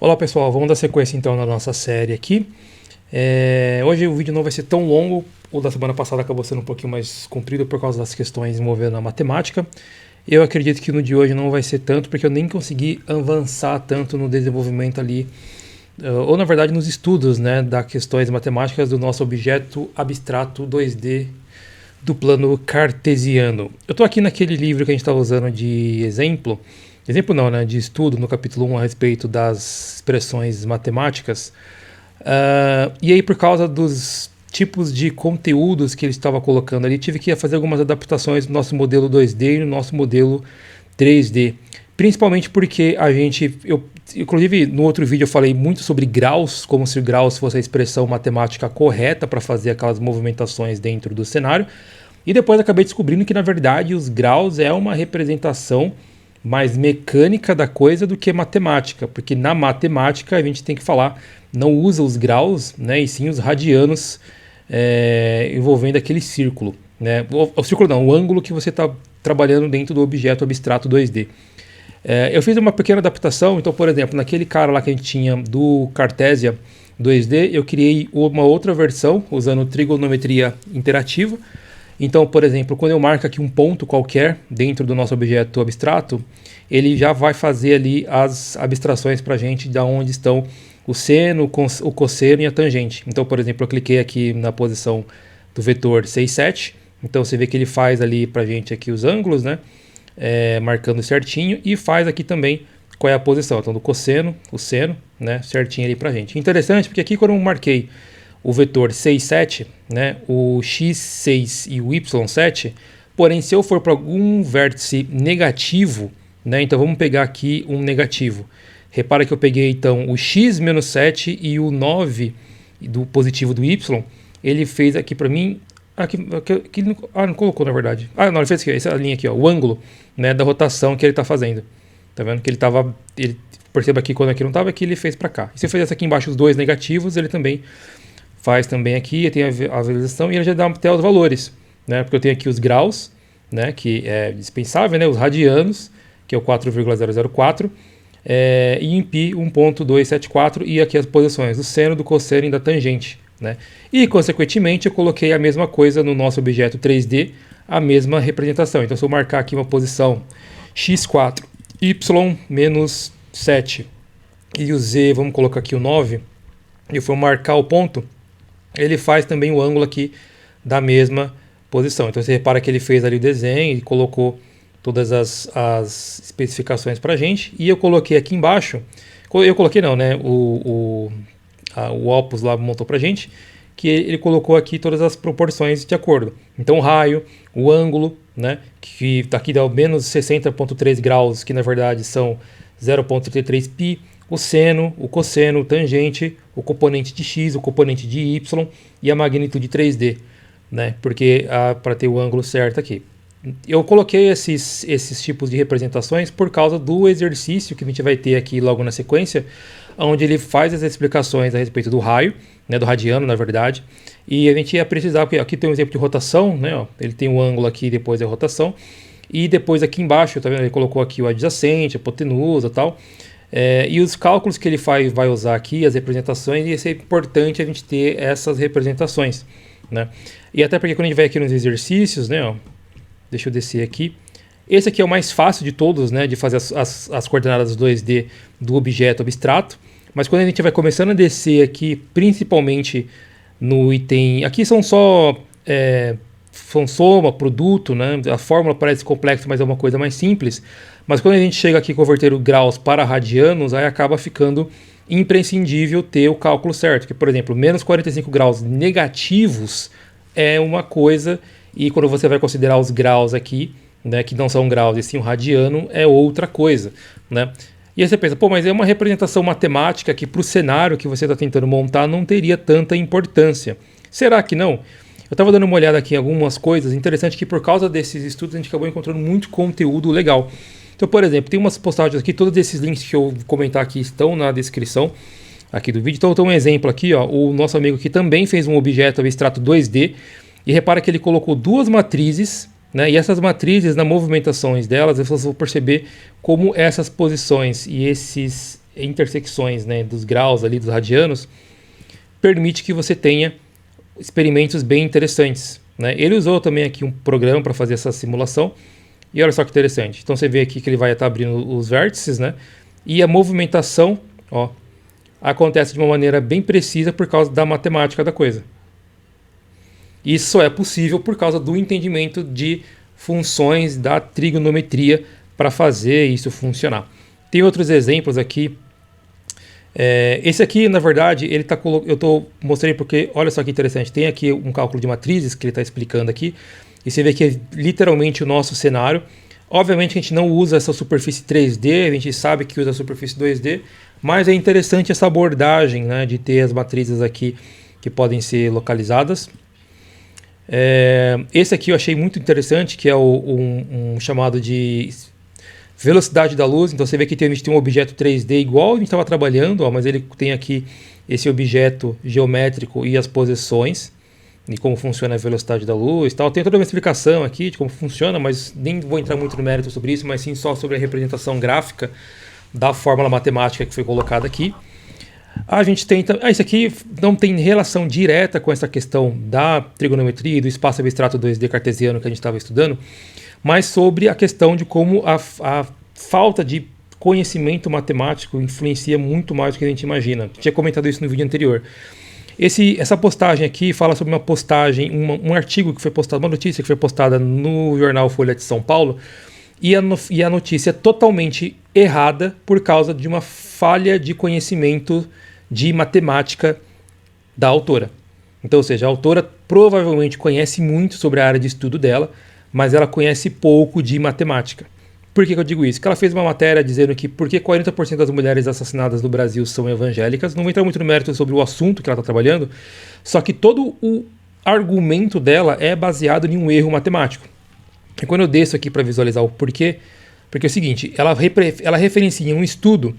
Olá pessoal, vamos dar sequência então na nossa série aqui. Hoje o vídeo não vai ser tão longo, o da semana passada acabou sendo um pouquinho mais comprido por causa das questões envolvendo a matemática. Eu acredito que no de hoje não vai ser tanto, porque eu nem consegui avançar tanto no desenvolvimento ali, ou na verdade nos estudos, né, das questões matemáticas do nosso objeto abstrato 2D do plano cartesiano. Eu estou aqui naquele livro que a gente estava usando de exemplo não, né, de estudo no capítulo 1 a respeito das expressões matemáticas, e aí por causa dos tipos de conteúdos que ele estava colocando ali, tive que fazer algumas adaptações no nosso modelo 2D e no nosso modelo 3D, principalmente porque inclusive no outro vídeo eu falei muito sobre graus, como se graus fosse a expressão matemática correta para fazer aquelas movimentações dentro do cenário, e depois acabei descobrindo que na verdade os graus é uma representação mais mecânica da coisa do que matemática, porque na matemática a gente tem que falar, não usa os graus, né, e sim os radianos envolvendo aquele círculo, né, o círculo não, o ângulo que você está trabalhando dentro do objeto abstrato 2D. Eu fiz uma pequena adaptação, então por exemplo, naquele cara lá que a gente tinha do Cartesia 2D, eu criei uma outra versão usando trigonometria interativa. Então, por exemplo, quando eu marco aqui um ponto qualquer dentro do nosso objeto abstrato, ele já vai fazer ali as abstrações para a gente de onde estão o seno, o cosseno e a tangente. Então, por exemplo, eu cliquei aqui na posição do vetor 6, 7. Então, você vê que ele faz ali para a gente aqui os ângulos, né? Marcando certinho, e faz aqui também qual é a posição. Então, do cosseno, o seno, né? Certinho ali para a gente. Interessante, porque aqui quando eu marquei o vetor 6, 7, né, o x6 e o y7, porém se eu for para algum vértice negativo, né, então vamos pegar aqui um negativo. Repara que eu peguei então o x menos 7 e o 9 do positivo do y, ele fez aqui para mim, não colocou na verdade, não, ele fez aqui, essa linha aqui, ó, o ângulo, né, da rotação que ele está fazendo. Tá vendo que ele perceba aqui quando aqui não estava, que ele fez para cá. E se eu fizesse aqui embaixo os dois negativos, ele também faz também aqui, tem a visualização e ele já dá até os valores, né? Porque eu tenho aqui os graus, né? Que é dispensável, né? Os radianos, que é o 4,004, e em π 1.274, e aqui as posições do seno, do cosseno e da tangente, né? E consequentemente eu coloquei a mesma coisa no nosso objeto 3D, a mesma representação. Então se eu marcar aqui uma posição x4, y menos 7 e o z, vamos colocar aqui o 9, e eu for marcar o ponto, ele faz também o ângulo aqui da mesma posição. Então você repara que ele fez ali o desenho e colocou todas as especificações para a gente. E eu coloquei aqui embaixo, eu coloquei não, né? O Opus lá montou para a gente, que ele colocou aqui todas as proporções de acordo. Então o raio, o ângulo, né? Que aqui dá menos 60,3 graus, que na verdade são 0,33 π. O seno, o cosseno, o tangente, o componente de x, o componente de y e a magnitude 3D, né? Porque para ter o ângulo certo aqui. Eu coloquei esses tipos de representações por causa do exercício que a gente vai ter aqui logo na sequência, onde ele faz as explicações a respeito do raio, né, do radiano, na verdade, e a gente ia precisar, porque aqui tem um exemplo de rotação, né, ó, ele tem o ângulo aqui, depois a rotação, e depois aqui embaixo, tá vendo? Ele colocou aqui o adjacente, a hipotenusa e tal. E os cálculos que ele vai usar aqui, as representações, e é importante a gente ter essas representações, né? E até porque quando a gente vai aqui nos exercícios, né, ó, deixa eu descer aqui, esse aqui é o mais fácil de todos, né, de fazer as coordenadas 2D do objeto abstrato, mas quando a gente vai começando a descer aqui, principalmente no item, aqui são só soma, produto, né? A fórmula parece complexa, mas é uma coisa mais simples. Mas quando a gente chega aqui a converter os graus para radianos, aí acaba ficando imprescindível ter o cálculo certo. Que, por exemplo, menos 45 graus negativos é uma coisa, e quando você vai considerar os graus aqui, né, que não são graus e sim um radiano, é outra coisa, né? E aí você pensa, pô, mas é uma representação matemática que para o cenário que você está tentando montar não teria tanta importância. Será que não? Eu estava dando uma olhada aqui em algumas coisas, interessante que por causa desses estudos a gente acabou encontrando muito conteúdo legal. Então, por exemplo, tem umas postagens aqui, todos esses links que eu vou comentar aqui estão na descrição aqui do vídeo. Então, tem um exemplo aqui, ó, o nosso amigo aqui também fez um objeto abstrato 2D, e repara que ele colocou duas matrizes, né, e essas matrizes, nas movimentações delas, vocês vão perceber como essas posições e intersecções, né, dos graus ali, dos radianos, permite que você tenha experimentos bem interessantes, né? Ele usou também aqui um programa para fazer essa simulação, e olha só que interessante. Então você vê aqui que ele vai estar abrindo os vértices, né? E a movimentação, ó, acontece de uma maneira bem precisa por causa da matemática da coisa. Isso só é possível por causa do entendimento de funções da trigonometria para fazer isso funcionar. Tem outros exemplos aqui. Esse aqui, na verdade, mostrei porque, olha só que interessante, tem aqui um cálculo de matrizes que ele está explicando aqui, e você vê que é literalmente o nosso cenário. Obviamente a gente não usa essa superfície 3D, a gente sabe que usa a superfície 2D, mas é interessante essa abordagem, né, de ter as matrizes aqui que podem ser localizadas. Esse aqui eu achei muito interessante, que é um chamado de velocidade da luz. Então você vê que a gente tem um objeto 3D igual a gente estava trabalhando, ó, mas ele tem aqui esse objeto geométrico e as posições, e como funciona a velocidade da luz e tal. Tem toda uma explicação aqui de como funciona, mas nem vou entrar muito no mérito sobre isso, mas sim só sobre a representação gráfica da fórmula matemática que foi colocada aqui. A gente tem... isso aqui não tem relação direta com essa questão da trigonometria e do espaço abstrato 2D cartesiano que a gente estava estudando, mas sobre a questão de como a falta de conhecimento matemático influencia muito mais do que a gente imagina. Eu tinha comentado isso no vídeo anterior. Essa postagem aqui fala sobre uma postagem, um artigo que foi postado, uma notícia que foi postada no jornal Folha de São Paulo, e a notícia é totalmente errada por causa de uma falha de conhecimento de matemática da autora. Então, ou seja, a autora provavelmente conhece muito sobre a área de estudo dela, mas ela conhece pouco de matemática. Por que eu digo isso? Porque ela fez uma matéria dizendo que porque 40% das mulheres assassinadas no Brasil são evangélicas. Não vou entrar muito no mérito sobre o assunto que ela está trabalhando, só que todo o argumento dela é baseado em um erro matemático. E quando eu desço aqui para visualizar o porquê, porque é o seguinte, ela referencia um estudo,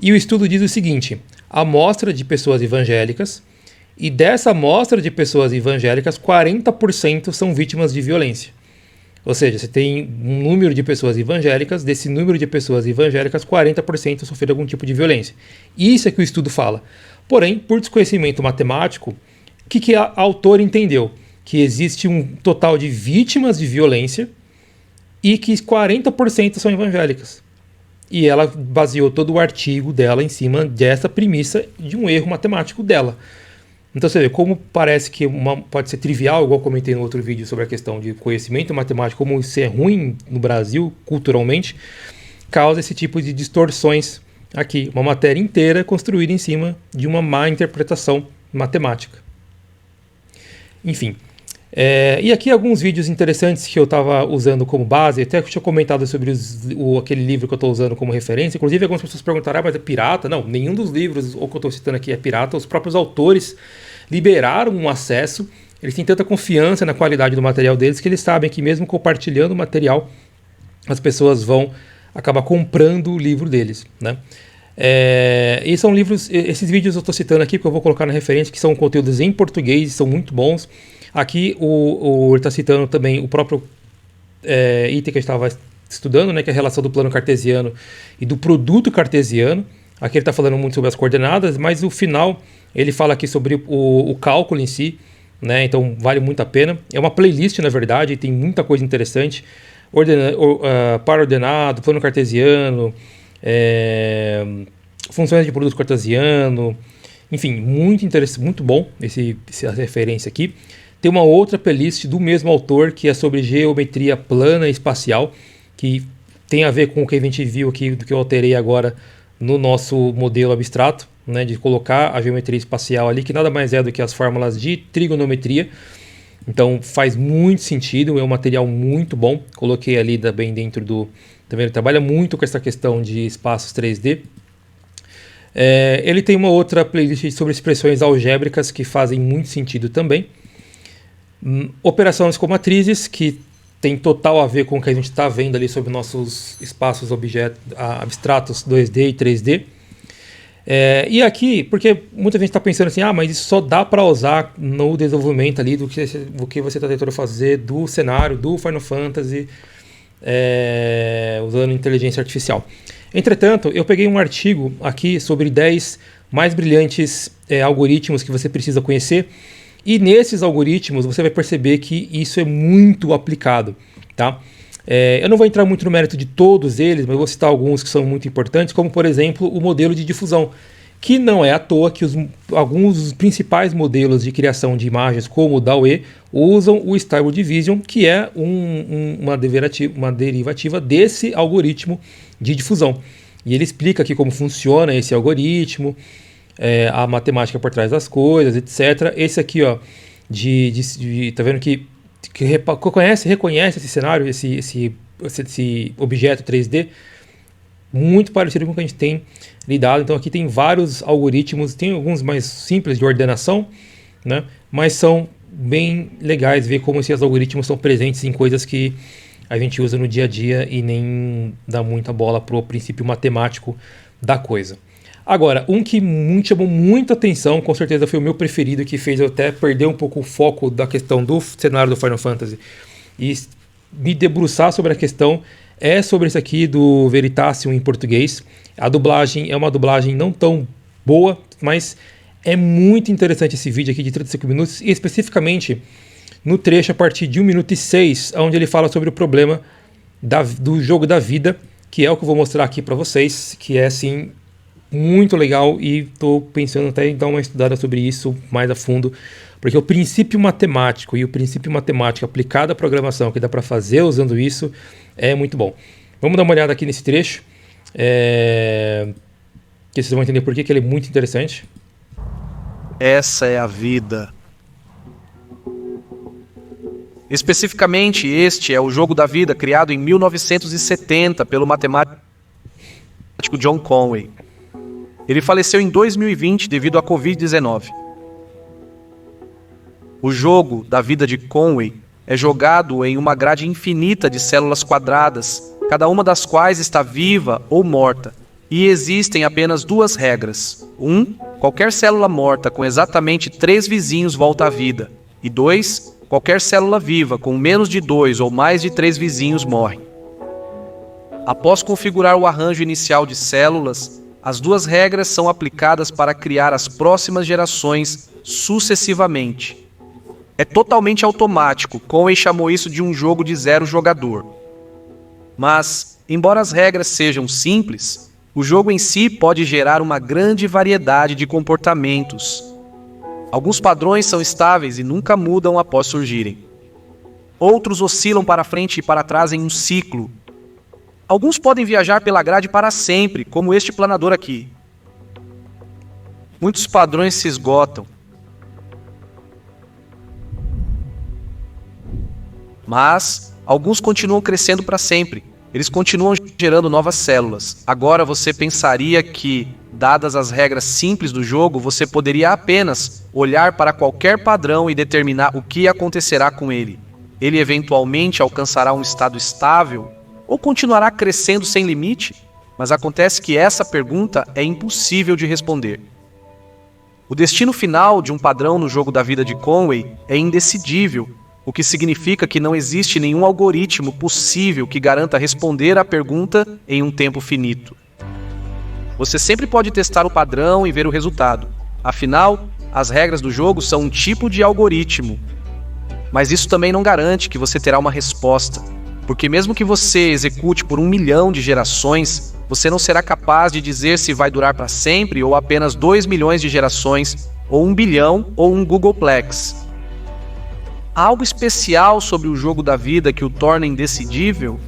e o estudo diz o seguinte: a amostra de pessoas evangélicas, e dessa amostra de pessoas evangélicas, 40% são vítimas de violência. Ou seja, você tem um número de pessoas evangélicas, desse número de pessoas evangélicas, 40% sofreram algum tipo de violência. Isso é que o estudo fala. Porém, por desconhecimento matemático, o que a autora entendeu? Que existe um total de vítimas de violência e que 40% são evangélicas. E ela baseou todo o artigo dela em cima dessa premissa de um erro matemático dela. Então você vê como parece que pode ser trivial, igual comentei no outro vídeo sobre a questão de conhecimento matemático, como isso é ruim no Brasil, culturalmente, causa esse tipo de distorções aqui. Uma matéria inteira construída em cima de uma má interpretação matemática. Enfim. E aqui alguns vídeos interessantes que eu estava usando como base, até que eu tinha comentado sobre aquele livro que eu estou usando como referência. Inclusive algumas pessoas perguntaram, mas é pirata? Não, nenhum dos livros ou que eu estou citando aqui é pirata. Os próprios autores liberaram um acesso, eles têm tanta confiança na qualidade do material deles que eles sabem que mesmo compartilhando o material, as pessoas vão acabar comprando o livro deles, né? E são livros, esses vídeos eu estou citando aqui porque eu vou colocar na referência, que são conteúdos em português, são muito bons. Aqui ele está citando também o próprio item que a gente estava estudando, né, que é a relação do plano cartesiano e do produto cartesiano. Aqui ele está falando muito sobre as coordenadas, mas no final ele fala aqui sobre o cálculo em si, né, então vale muito a pena. É uma playlist, na verdade, tem muita coisa interessante. Par ordenado, plano cartesiano, funções de produto cartesiano, enfim, muito interessante, muito bom essa referência aqui. Tem uma outra playlist do mesmo autor que é sobre geometria plana e espacial, que tem a ver com o que a gente viu aqui, do que eu alterei agora no nosso modelo abstrato, né, de colocar a geometria espacial ali, que nada mais é do que as fórmulas de trigonometria. Então faz muito sentido, é um material muito bom. Coloquei ali também dentro do... Também ele trabalha muito com essa questão de espaços 3D. Ele tem uma outra playlist sobre expressões algébricas que fazem muito sentido também. Operações com matrizes, que tem total a ver com o que a gente está vendo ali sobre nossos espaços abstratos 2D e 3D. E aqui, porque muita gente está pensando assim, mas isso só dá para usar no desenvolvimento ali do que você está tentando fazer do cenário, do Final Fantasy, usando inteligência artificial. Entretanto, eu peguei um artigo aqui sobre 10 mais brilhantes algoritmos que você precisa conhecer, e nesses algoritmos você vai perceber que isso é muito aplicado, tá? Eu não vou entrar muito no mérito de todos eles, mas vou citar alguns que são muito importantes, como por exemplo o modelo de difusão, que não é à toa que alguns dos principais modelos de criação de imagens, como o DALL-E, usam o Stable Diffusion, que é uma derivativa desse algoritmo de difusão. E ele explica aqui como funciona esse algoritmo, a matemática por trás das coisas, etc. Esse aqui, ó, tá vendo que reconhece esse cenário, esse objeto 3D, muito parecido com o que a gente tem lidado. Então aqui tem vários algoritmos, tem alguns mais simples de ordenação, né? Mas são bem legais ver como esses algoritmos são presentes em coisas que a gente usa no dia a dia e nem dá muita bola pro princípio matemático da coisa. Agora, um que chamou muita atenção, com certeza foi o meu preferido, que fez eu até perder um pouco o foco da questão do cenário do Final Fantasy e me debruçar sobre a questão, é sobre esse aqui do Veritasium em português. A dublagem é uma dublagem não tão boa, mas é muito interessante esse vídeo aqui de 35 minutos, e especificamente no trecho a partir de 1 minuto e 6, onde ele fala sobre o problema do jogo da vida, que é o que eu vou mostrar aqui para vocês, que é assim muito legal, e estou pensando até em dar uma estudada sobre isso mais a fundo, porque o princípio matemático e o princípio matemático aplicado à programação que dá para fazer usando isso é muito bom. Vamos dar uma olhada aqui nesse trecho, que vocês vão entender por que ele é muito interessante. Essa é a vida. Especificamente, este é o jogo da vida criado em 1970 pelo matemático John Conway. Ele faleceu em 2020 devido à Covid-19. O jogo da vida de Conway é jogado em uma grade infinita de células quadradas, cada uma das quais está viva ou morta, e existem apenas 2 regras. 1. Qualquer célula morta com exatamente 3 vizinhos volta à vida. E 2. Qualquer célula viva com menos de 2 ou mais de 3 vizinhos morre. Após configurar o arranjo inicial de células, as 2 regras são aplicadas para criar as próximas gerações sucessivamente. É totalmente automático, Conway chamou isso de um jogo de 0 jogador. Mas, embora as regras sejam simples, o jogo em si pode gerar uma grande variedade de comportamentos. Alguns padrões são estáveis e nunca mudam após surgirem. Outros oscilam para frente e para trás em um ciclo. Alguns podem viajar pela grade para sempre, como este planador aqui. Muitos padrões se esgotam. Mas alguns continuam crescendo para sempre. Eles continuam gerando novas células. Agora você pensaria que, dadas as regras simples do jogo, você poderia apenas olhar para qualquer padrão e determinar o que acontecerá com ele. Ele eventualmente alcançará um estado estável ou continuará crescendo sem limite? Mas acontece que essa pergunta é impossível de responder. O destino final de um padrão no jogo da vida de Conway é indecidível, o que significa que não existe nenhum algoritmo possível que garanta responder à pergunta em um tempo finito. Você sempre pode testar o padrão e ver o resultado. Afinal, as regras do jogo são um tipo de algoritmo. Mas isso também não garante que você terá uma resposta, porque mesmo que você execute por 1 milhão de gerações, você não será capaz de dizer se vai durar para sempre ou apenas 2 milhões de gerações, ou 1 bilhão ou um Googleplex. Há algo especial sobre o jogo da vida que o torna indecidível?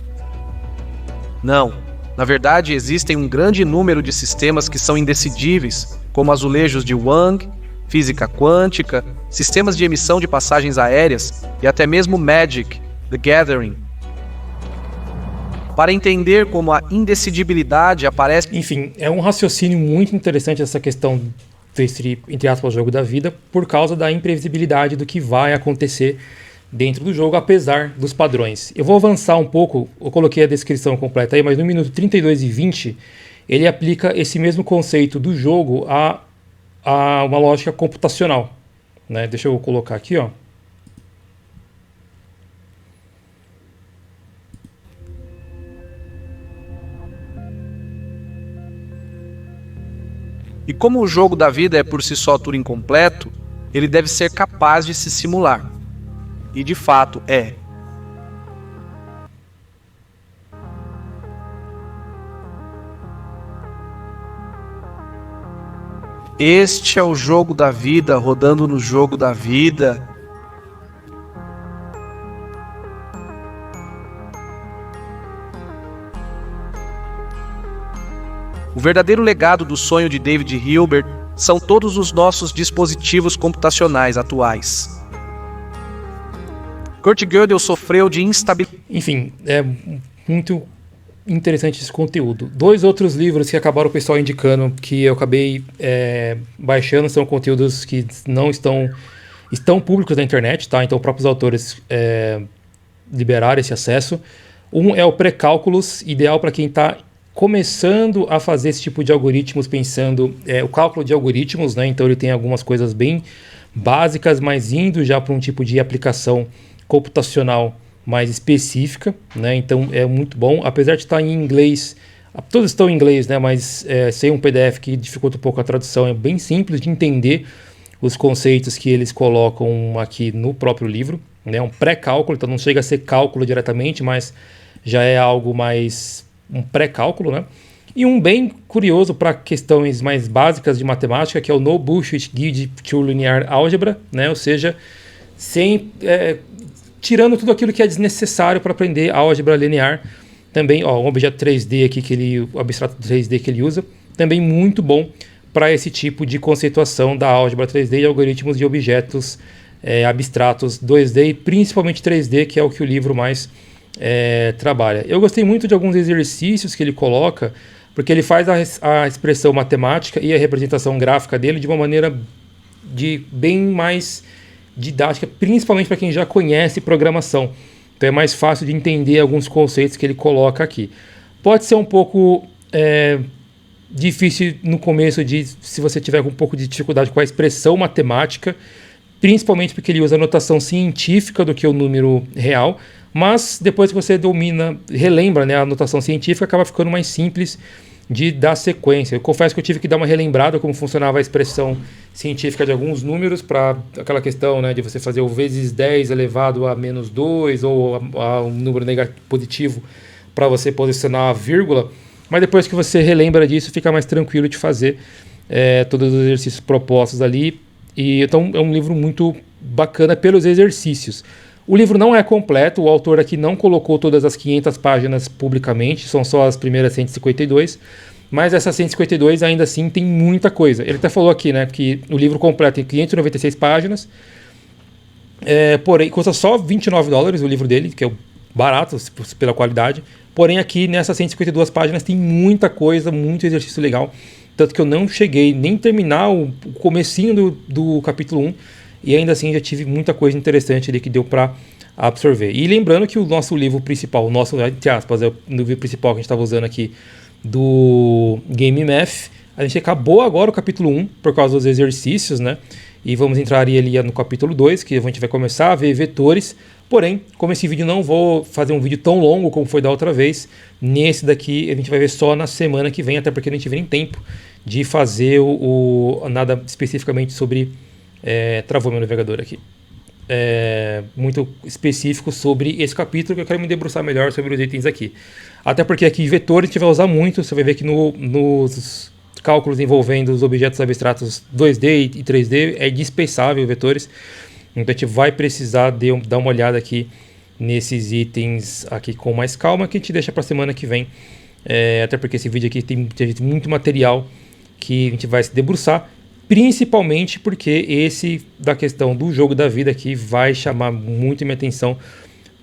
Não. Na verdade, existem um grande número de sistemas que são indecidíveis, como azulejos de Wang, física quântica, sistemas de emissão de passagens aéreas e até mesmo Magic, The Gathering. Para entender como a indecidibilidade aparece... Enfim, é um raciocínio muito interessante essa questão desse, entre aspas, jogo da vida, por causa da imprevisibilidade do que vai acontecer dentro do jogo, apesar dos padrões. Eu vou avançar um pouco, eu coloquei a descrição completa aí, mas no minuto 32 e 20, ele aplica esse mesmo conceito do jogo a uma lógica computacional, né? Deixa eu colocar aqui, ó. E como o jogo da vida é por si só tudo incompleto, ele deve ser capaz de se simular. E de fato é. Este é o jogo da vida rodando no jogo da vida. O verdadeiro legado do sonho de David Hilbert são todos os nossos dispositivos computacionais atuais. Kurt Gödel sofreu de instabilidade. Enfim, é muito interessante esse conteúdo. 2 outros livros que acabaram o pessoal indicando, que eu acabei baixando, são conteúdos que não estão públicos na internet, tá? Então, próprios autores liberaram esse acesso. Um é o Pré-Cálculos, ideal para quem está começando a fazer esse tipo de algoritmos, pensando o cálculo de algoritmos, né? Então ele tem algumas coisas bem básicas, mas indo já para um tipo de aplicação computacional mais específica, né? Então é muito bom, apesar de estar em inglês, todos estão em inglês, né? Mas sem um PDF que dificulta um pouco a tradução, é bem simples de entender os conceitos que eles colocam aqui no próprio livro, né? Um pré-cálculo, então não chega a ser cálculo diretamente, mas já é algo mais um pré-cálculo, né? E um bem curioso para questões mais básicas de matemática, que é o No Bullshit Guide to Linear Algebra, né? Ou seja, tirando tudo aquilo que é desnecessário para aprender álgebra linear. Também, um objeto 3D aqui, o abstrato 3D que ele usa, também muito bom para esse tipo de conceituação da álgebra 3D e algoritmos de objetos abstratos 2D e principalmente 3D, que é o que o livro mais trabalha. Eu gostei muito de alguns exercícios que ele coloca, porque ele faz a expressão matemática e a representação gráfica dele de uma maneira bem mais didática, principalmente para quem já conhece programação. Então é mais fácil de entender alguns conceitos que ele coloca aqui. Pode ser um pouco difícil no começo, se você tiver um pouco de dificuldade com a expressão matemática, principalmente porque ele usa a notação científica do que o número real, mas depois que você relembra, né, a notação científica, acaba ficando mais simples de dar sequência. Eu confesso que eu tive que dar uma relembrada como funcionava a expressão científica de alguns números, para aquela questão, né, de você fazer o vezes 10 elevado a menos 2 ou a um número positivo para você posicionar a vírgula, mas depois que você relembra disso, fica mais tranquilo de fazer todos os exercícios propostos ali. E então é um livro muito bacana pelos exercícios. O livro não é completo, o autor aqui não colocou todas as 500 páginas publicamente, são só as primeiras 152, mas essas 152 ainda assim tem muita coisa. Ele até falou aqui, né, que o livro completo tem 596 páginas, porém custa só $29 o livro dele, que é barato pela qualidade, porém aqui nessas 152 páginas tem muita coisa, muito exercício legal, tanto que eu não cheguei nem terminar o comecinho do capítulo 1, e ainda assim já tive muita coisa interessante ali que deu para absorver. E lembrando que o nosso livro principal, entre aspas, o livro principal que a gente estava usando aqui do Game Math, a gente acabou agora o capítulo 1 por causa dos exercícios, né? E vamos entrar ali no capítulo 2, que a gente vai começar a ver vetores. Porém, como esse vídeo não vou fazer um vídeo tão longo como foi da outra vez, nesse daqui a gente vai ver só na semana que vem, até porque a gente nem tempo de fazer nada especificamente sobre... travou meu navegador aqui. Muito específico sobre esse capítulo, que eu quero me debruçar melhor sobre os itens aqui. Até porque aqui vetores a gente vai usar muito, você vai ver que nos cálculos envolvendo os objetos abstratos 2D e 3D é dispensável vetores. Então a gente vai precisar dar uma olhada aqui nesses itens aqui com mais calma, que a gente deixa para a semana que vem. Até porque esse vídeo aqui tem muito material que a gente vai se debruçar, principalmente porque esse da questão do jogo da vida aqui vai chamar muito minha atenção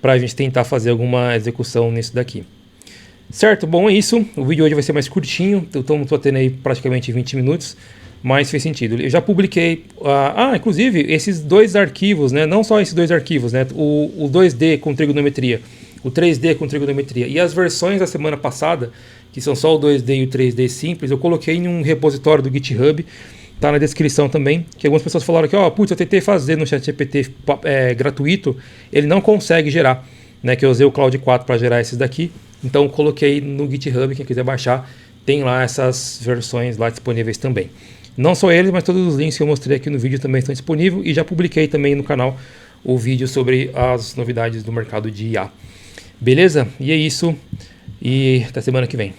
para a gente tentar fazer alguma execução nisso daqui. Certo? Bom, é isso. O vídeo hoje vai ser mais curtinho, então estou tendo aí praticamente 20 minutos, mas fez sentido. Eu já publiquei, inclusive, esses 2 arquivos, né? Não só esses 2 arquivos, né? O 2D com trigonometria, o 3D com trigonometria e as versões da semana passada, que são só o 2D e o 3D simples, eu coloquei em um repositório do GitHub. Tá na descrição também, que algumas pessoas falaram que, eu tentei fazer no ChatGPT gratuito, ele não consegue gerar, né, que eu usei o Cloud 4 para gerar esses daqui, então coloquei no GitHub, quem quiser baixar, tem lá essas versões lá disponíveis também. Não só eles, mas todos os links que eu mostrei aqui no vídeo também estão disponíveis, e já publiquei também no canal o vídeo sobre as novidades do mercado de IA. Beleza? E é isso, e até semana que vem.